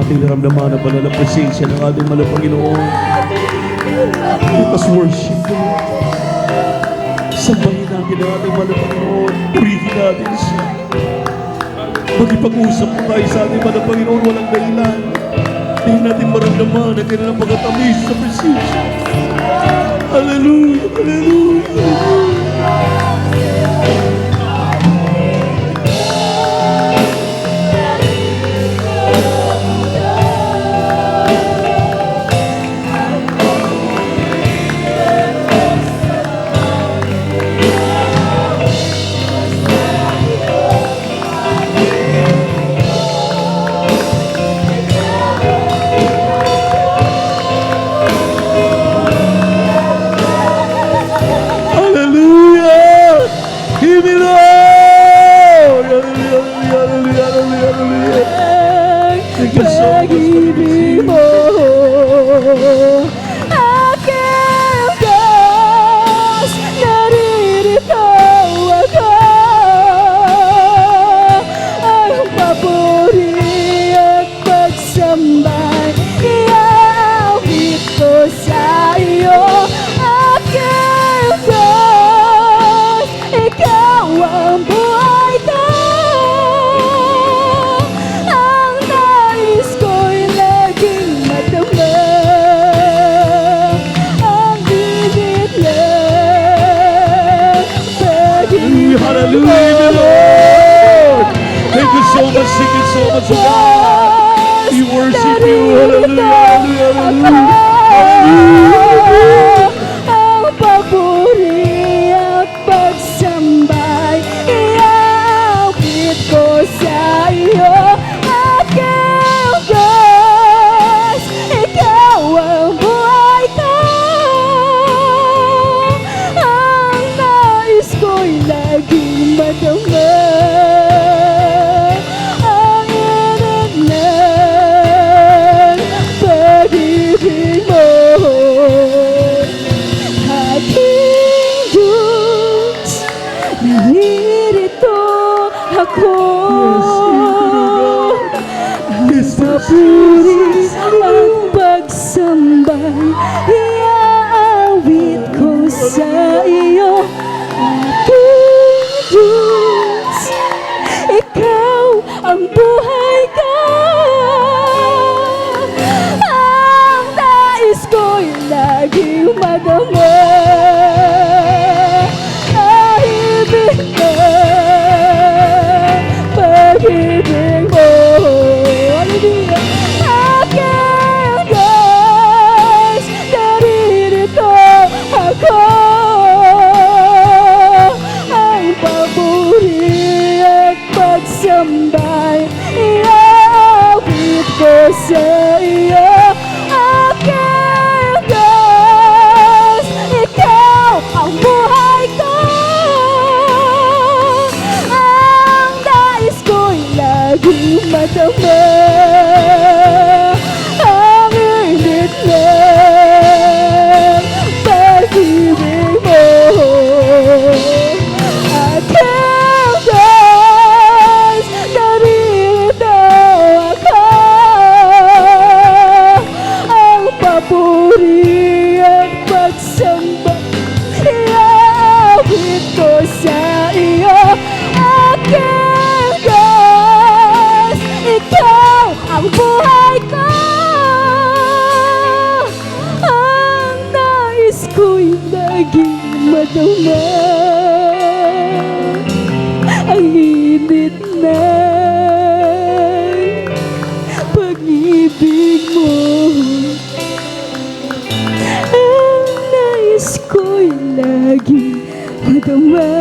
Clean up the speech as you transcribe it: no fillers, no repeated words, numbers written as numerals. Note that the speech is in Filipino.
nating naramdaman ang banal na presensya ng ating mahal na Panginoon. Let us worship the Lord. Sambahin natin ang ating mahal na Panginoon. Purihin natin siya. Magipag-usap po tayo sa ating mahal na Panginoon, walang dahilan. Hindi natin maramdaman ang kanilang pagkatamis sa presensya. Hallelujah! Hallelujah! Hallelujah! Pag-ibig mo, aking Diyos, naririto ako. Ang papuri at pagsambay, iawit ko sa iyo. Aking Diyos, ikaw ang buhay ko. Hallelujah, Lord. Thank you so much, thank you so much, God. We worship you. Hallelujah, hallelujah. Ang papuri at pagsambay, iawit ko sa iyo. Aking Diyos, ikaw ang buhay ko. Ang nais ko'y laging madama. Ang init ng pag-ibig mo. Aking Diyos, naririto ako. Ang papuri at pagsambay, iaawit ko sa iyo. Aking Diyos, ikaw ang buhay ko. Ang nais ko'y laging madama. Ahibig na pag-ibig mo. Hallelujah. Aking Diyos, naririto ako. Ang papuri at pagsambay, iawit ko sa iyo. Aking Diyos, ikaw ang buhay ko. Ang nais ko'y laging madama. Ang init ng pag-ibig mo. Aking Diyos, naririto ako. Ang papuri at pagsambay, iawit ko sa iyo. Aking Diyos, ikaw ang buhay ko. Ang nais ko'y laging madama. Ang init ng pag-ibig mo. Ang nais ko'y laging madama.